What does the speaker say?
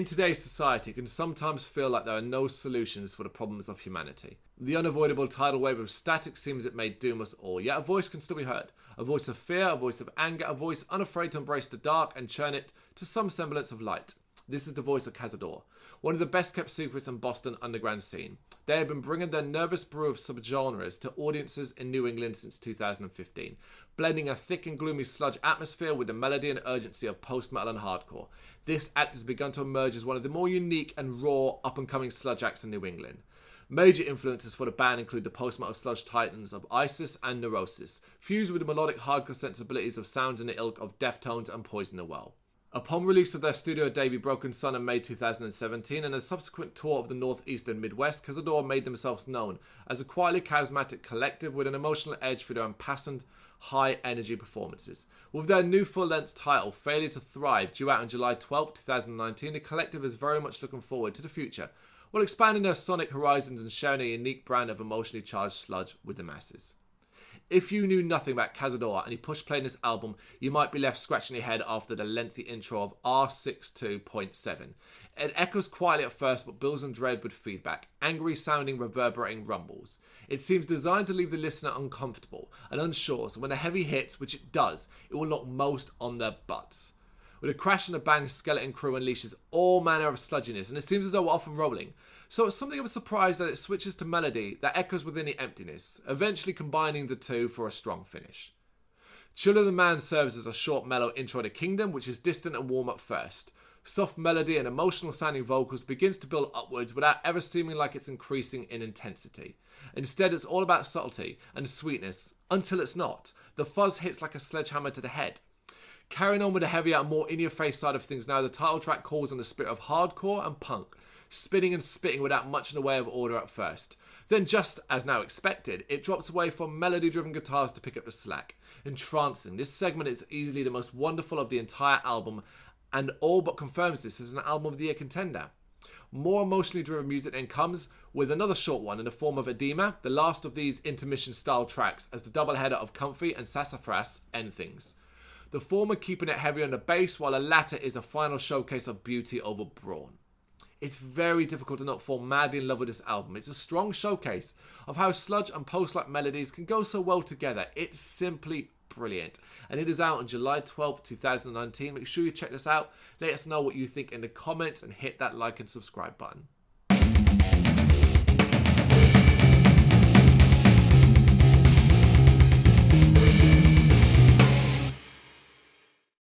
today's society, it can sometimes feel like there are no solutions for the problems of humanity. The unavoidable tidal wave of static seems it may doom us all, yet a voice can still be heard. A voice of fear, a voice of anger, a voice unafraid to embrace the dark and churn it to some semblance of light. This is the voice of Cazador, one of the best kept secrets in Boston underground scene. They have been bringing their nervous brew of subgenres to audiences in New England since 2015, blending a thick and gloomy sludge atmosphere with the melody and urgency of post-metal and hardcore. This act has begun to emerge as one of the more unique and raw up-and-coming sludge acts in New England. Major influences for the band include the post-metal sludge titans of Isis and Neurosis, fused with the melodic hardcore sensibilities of sounds in the ilk of Deftones and Poison the Well. Upon release of their studio debut Broken Sun in May 2017 and a subsequent tour of the Northeast and Midwest, Cazador made themselves known as a quietly charismatic collective with an emotional edge for their impassioned, high-energy performances. With their new full-length title, Failure to Thrive, due out on July 12, 2019, the collective is very much looking forward to the future, while expanding their sonic horizons and sharing a unique brand of emotionally charged sludge with the masses. If you knew nothing about Cazador and you pushed play on this album, you might be left scratching your head after the lengthy intro of R62.7. It echoes quietly at first but builds on dread with feedback, angry sounding reverberating rumbles. It seems designed to leave the listener uncomfortable and unsure, so when a heavy hits, which it does, it will knock most on their butts. With a crash and a bang, Skeleton Crew unleashes all manner of sludginess, and it seems as though we're often rolling. So it's something of a surprise that it switches to melody that echoes within the emptiness, eventually combining the two for a strong finish. Chill of the Man serves as a short mellow intro to Kingdom, which is distant and warm at first. Soft melody and emotional sounding vocals begins to build upwards without ever seeming like it's increasing in intensity. Instead, it's all about subtlety and sweetness, until it's not. The fuzz hits like a sledgehammer to the head. Carrying on with the heavier and more in-your-face side of things now, the title track calls on the spirit of hardcore and punk, spinning and spitting without much in the way of order at first. Then, just as now expected, it drops away from melody-driven guitars to pick up the slack. Entrancing, this segment is easily the most wonderful of the entire album, and all but confirms this as an Album of the Year contender. More emotionally driven music then comes with another short one in the form of Edema, the last of these intermission-style tracks, as the doubleheader of Comfy and Sassafras end things. The former keeping it heavy on the bass, while the latter is a final showcase of beauty over brawn. It's very difficult to not fall madly in love with this album. It's a strong showcase of how sludge and post-like melodies can go so well together. It's simply brilliant. And it is out on July 12th, 2019. Make sure you check this out. Let us know what you think in the comments and hit that like and subscribe button.